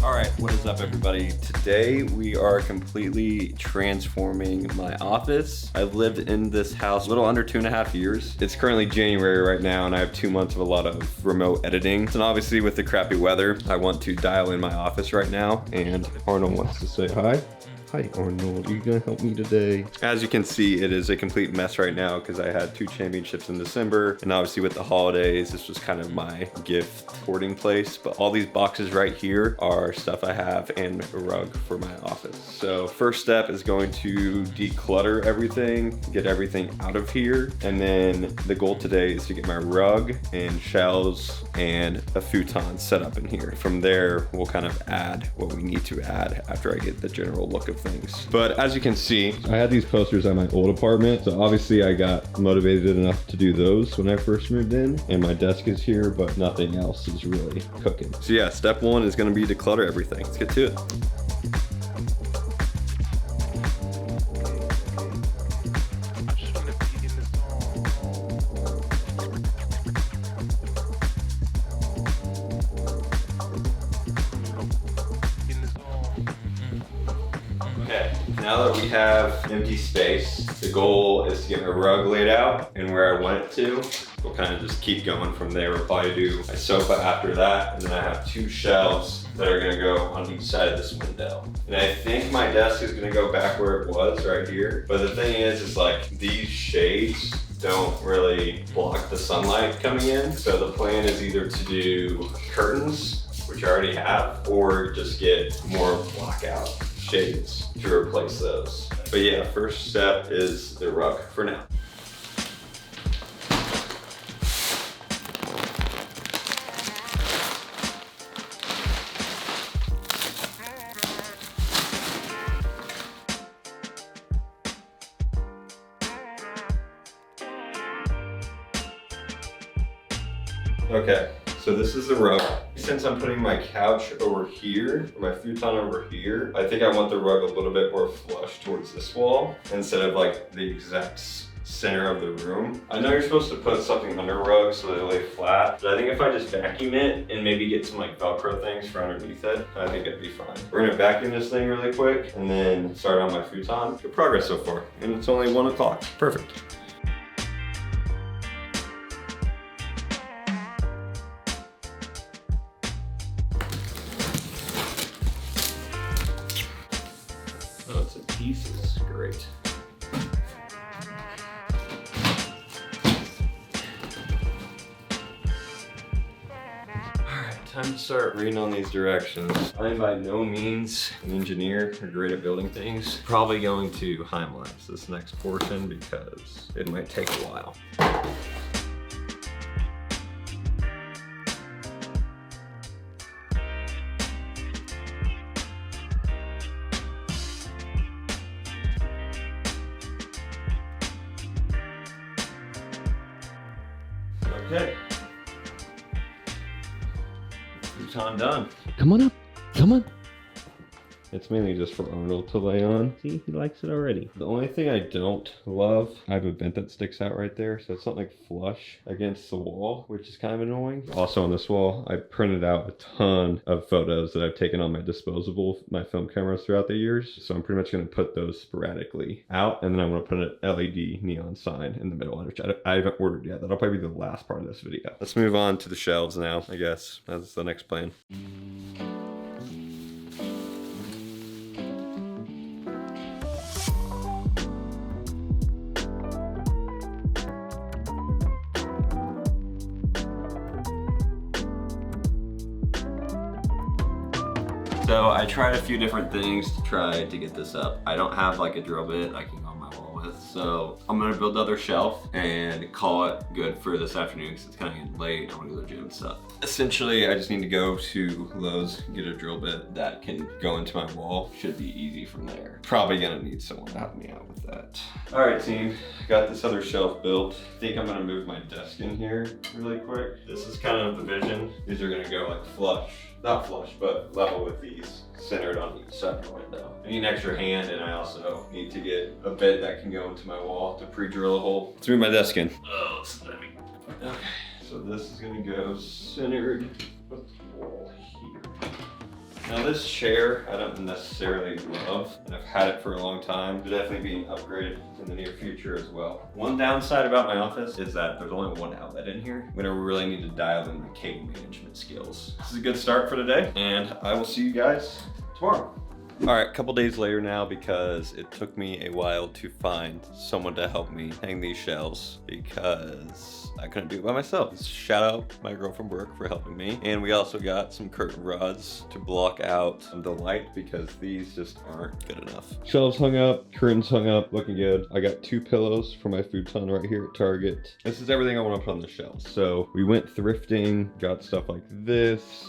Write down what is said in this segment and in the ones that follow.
All right, what is up everybody? Today we are completely transforming my office. I've lived in this house a little under 2.5 years. It's currently January right now and I have 2 months of a lot of remote editing. And obviously with the crappy weather, I want to dial in my office right now, and Arnold wants to say hi. Hi Arnold, you gonna help me today? As you can see, it is a complete mess right now because I had 2 championships in December, and obviously with the holidays, this was kind of my gift hoarding place. But all these boxes right here are stuff I have and a rug for my office. So first step is going to declutter everything, get everything out of here. And then the goal today is to get my rug and shelves and a futon set up in here. From there, we'll kind of add what we need to add after I get the general look of things. But as you can see, I had these posters at my old apartment, so obviously I got motivated enough to do those when I first moved in, and my desk is here, but nothing else is really cooking. So yeah, step 1 is going to be declutter everything. Let's get to it. Now that we have empty space, the goal is to get my rug laid out and where I want it to. We'll kind of just keep going from there. We'll probably do my sofa after that, and then I have 2 shelves that are gonna go on each side of this window. And I think my desk is gonna go back where it was, right here. But the thing is like these shades don't really block the sunlight coming in. So the plan is either to do curtains, which I already have, or just get more blackout shades to replace those. But yeah, first step is the rug for now. Okay, so this is the rug. Since I'm putting my couch over here, or my futon over here, I think I want the rug a little bit more flush towards this wall instead of like the exact center of the room. I know you're supposed to put something under rugs so they lay flat, but I think if I just vacuum it and maybe get some like Velcro things for underneath it, I think it'd be fine. We're gonna vacuum this thing really quick and then start on my futon. Good progress so far, and it's only 1 o'clock. Perfect. Oh, it's in pieces. Great. Alright, time to start reading on these directions. I am by no means an engineer or great at building things. Probably going to time-lapse this next portion because it might take a while. Okay. Futon done. Come on up. Come on. It's mainly just for Arnold to lay on. See, he likes it already. The only thing I don't love, I have a vent that sticks out right there, so it's not like flush against the wall, which is kind of annoying. Also on this wall, I printed out a ton of photos that I've taken on my disposable, my film cameras throughout the years. So I'm pretty much gonna put those sporadically out, and then I'm gonna put an LED neon sign in the middle, which I haven't ordered yet. That'll probably be the last part of this video. Let's move on to the shelves now, I guess. That's the next plan. So I tried a few different things to try to get this up. I don't have like a drill bit I can go on my wall with. So I'm gonna build the other shelf and call it good for this afternoon because it's kind of getting late. I want to go to the gym and stuff. Essentially, I just need to go to Lowe's, get a drill bit that can go into my wall. Should be easy from there. Probably gonna need someone to help me out with that. All right, team, got this other shelf built. I think I'm gonna move my desk in here really quick. This is kind of the vision. These are gonna go like flush. Not flush, but level with these, centered on each side of the window. I need an extra hand, and I also need to get a bit that can go into my wall to pre-drill a hole. Let's move my desk in. Oh, it's heavy. Okay, so this is gonna go centered with the wall here. Now this chair, I don't necessarily love, and I've had it for a long time. It'll definitely be upgraded in the near future as well. One downside about my office is that there's only one outlet in here. I'm gonna really need to dial in my cable management skills. This is a good start for today, and I will see you guys tomorrow. All right, a couple days later now, because it took me a while to find someone to help me hang these shelves because I couldn't do it by myself. Shout out my girlfriend Brooke for helping me. And we also got some curtain rods to block out the light because these just aren't good enough. Shelves hung up, curtains hung up, looking good. I got 2 pillows for my futon right here at Target. This is everything I want to put on the shelves. So we went thrifting, got stuff like this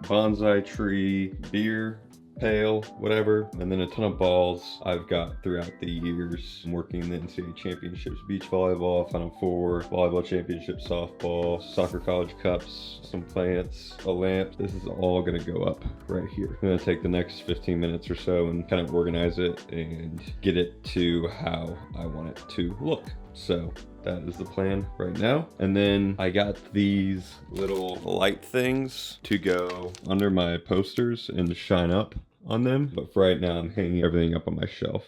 bonsai tree, beer pail, whatever, and then a ton of balls I've got throughout the years. I'm working in the NCAA championships, beach volleyball, Final Four, volleyball championship, softball, soccer college cups, some plants, a lamp. This is all gonna go up right here. I'm gonna take the next 15 minutes or so and kind of organize it and get it to how I want it to look. So that is the plan right now. And then I got these little light things to go under my posters and to shine up on them. But for right now, I'm hanging everything up on my shelf.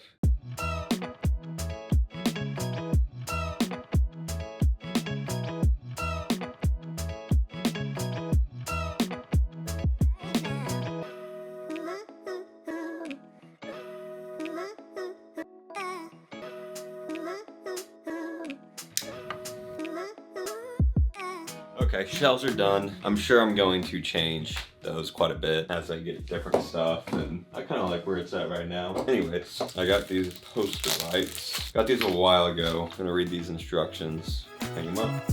Okay, shelves are done. I'm sure I'm going to change those quite a bit as I get different stuff, and I kind of like where it's at right now. Anyways, I got these poster lights. Got these a while ago. I'm gonna read these instructions, hang them up.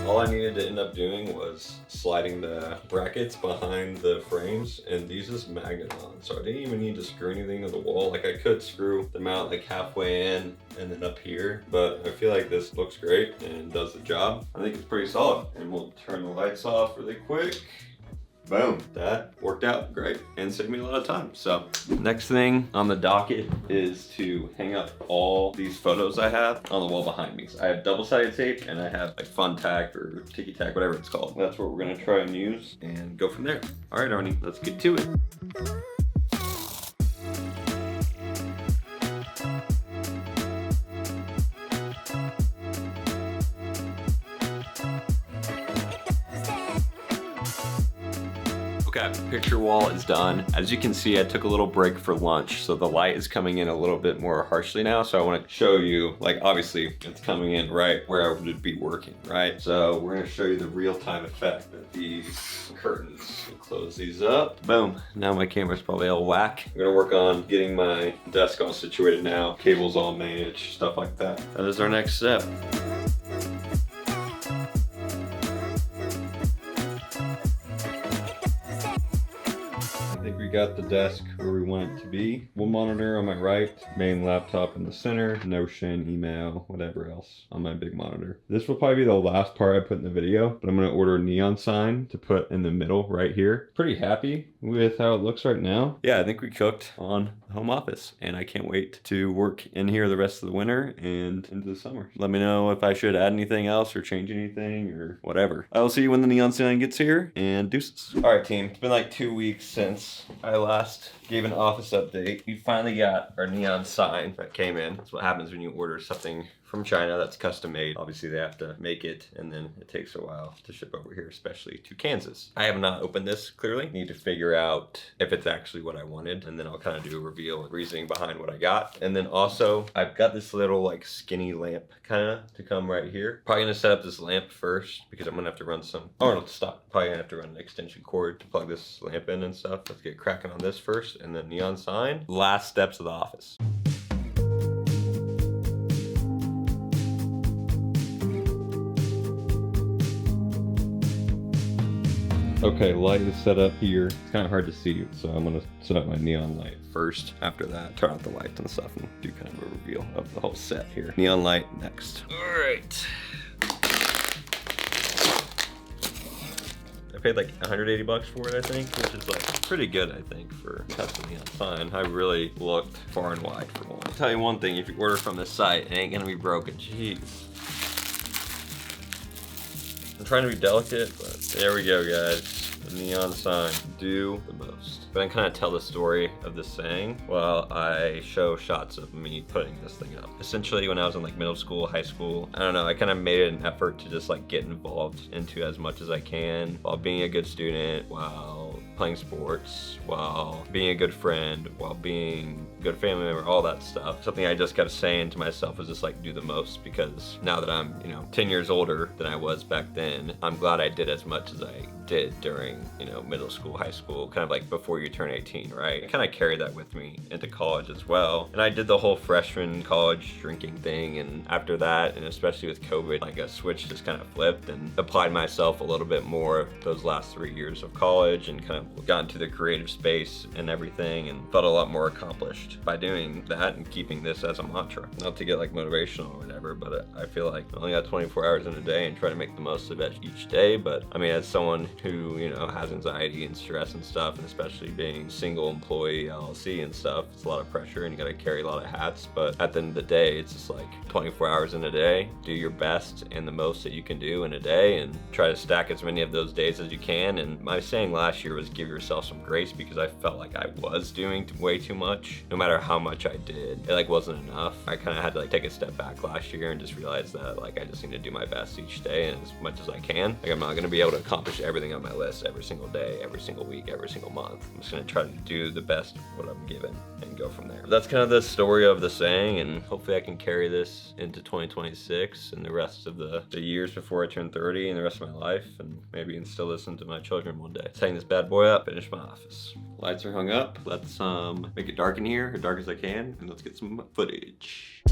All I needed to end up doing was sliding the brackets behind the frames, and these just magnet on, so I didn't even need to screw anything to the wall. Like I could screw them out like halfway in and then up here, but I feel like this looks great and does the job. I think it's pretty solid, and we'll turn the lights off really quick. Boom, that worked out great and saved me a lot of time. So next thing on the docket is to hang up all these photos I have on the wall behind me. So I have double-sided tape and I have like Fun Tack or Tiki Tack, whatever it's called. That's what we're gonna try and use and go from there. All right, Arnie, let's get to it. Okay, picture wall is done. As you can see, I took a little break for lunch, so the light is coming in a little bit more harshly now. So I want to show you, like obviously it's coming in right where I would be working, right? So we're going to show you the real-time effect of these curtains. We'll close these up. Boom. Now my camera's probably all whack. I'm going to work on getting my desk all situated now, cables all managed, stuff like that. That is our next step. I think we got the desk where we want it to be. One monitor on my right, main laptop in the center, Notion, email, whatever else on my big monitor. This will probably be the last part I put in the video, but I'm gonna order a neon sign to put in the middle right here. Pretty happy with how it looks right now. Yeah, I think we cooked on the home office, and I can't wait to work in here the rest of the winter and into the summer. Let me know if I should add anything else or change anything or whatever. I will see you when the neon sign gets here, and deuces. All right, team, it's been like 2 weeks since I last gave an office update. We finally got our neon sign that came in. That's what happens when you order something from China that's custom made. Obviously they have to make it, and then it takes a while to ship over here, especially to Kansas. I have not opened this clearly. Need to figure out if it's actually what I wanted, and then I'll kind of do a reveal and reasoning behind what I got. And then also I've got this little like skinny lamp kind of to come right here. Probably gonna set up this lamp first because I'm gonna have to run some, oh no, stop. Probably gonna have to run an extension cord to plug this lamp in and stuff. Let's get cracking on this first, and then neon sign. Last steps of the office. Okay, light is set up here. It's kind of hard to see, so I'm gonna set up my neon light first. After that, turn off the lights and stuff and do kind of a reveal of the whole set here. Neon light next. All right. I paid like 180 bucks for it, I think, which is like pretty good, I think, for custom neon sign. I really looked far and wide for one. I'll tell you one thing, if you order from this site, it ain't gonna be broken. Jeez. I'm trying to be delicate, but there we go, guys. The neon sign, do the most. But I kind of tell the story of this saying while I show shots of me putting this thing up. Essentially, when I was in like middle school, high school, I don't know, I kind of made an effort to just like get involved into as much as I can while being a good student, while playing sports, while being a good friend, while being a good family member, all that stuff. Something I just kept saying to myself was just like do the most, because now that I'm, 10 years older than I was back then, I'm glad I did as much as I did during, middle school, high school, kind of like before you turn 18, right? I kind of carried that with me into college as well. And I did the whole freshman college drinking thing. And after that, and especially with COVID, like a switch just kind of flipped and applied myself a little bit more those last 3 years of college and kind of got into the creative space and everything and felt a lot more accomplished by doing that and keeping this as a mantra. Not to get like motivational or whatever, but I feel like I only got 24 hours in a day and try to make the most of it each day. But I mean, as someone who, has anxiety and stress and stuff, and especially being single employee LLC and stuff, it's a lot of pressure and you gotta carry a lot of hats. But at the end of the day, it's just like 24 hours in a day, do your best and the most that you can do in a day and try to stack as many of those days as you can. And my saying last year was give yourself some grace, because I felt like I was doing way too much. No matter how much I did, it like wasn't enough. I kind of had to like take a step back last year and just realize that like I just need to do my best each day and as much as I can. Like I'm not gonna be able to accomplish everything on my list every single day, every single week, every single month. I'm just gonna try to do the best of what I'm given and go from there. That's kind of the story of the saying, and hopefully I can carry this into 2026 and the rest of the years before I turn 30 and the rest of my life, and maybe instill this into my children one day. Let's hang this bad boy up, finish my office. Lights are hung up. Let's make it dark in here, as dark as I can, and let's get some footage.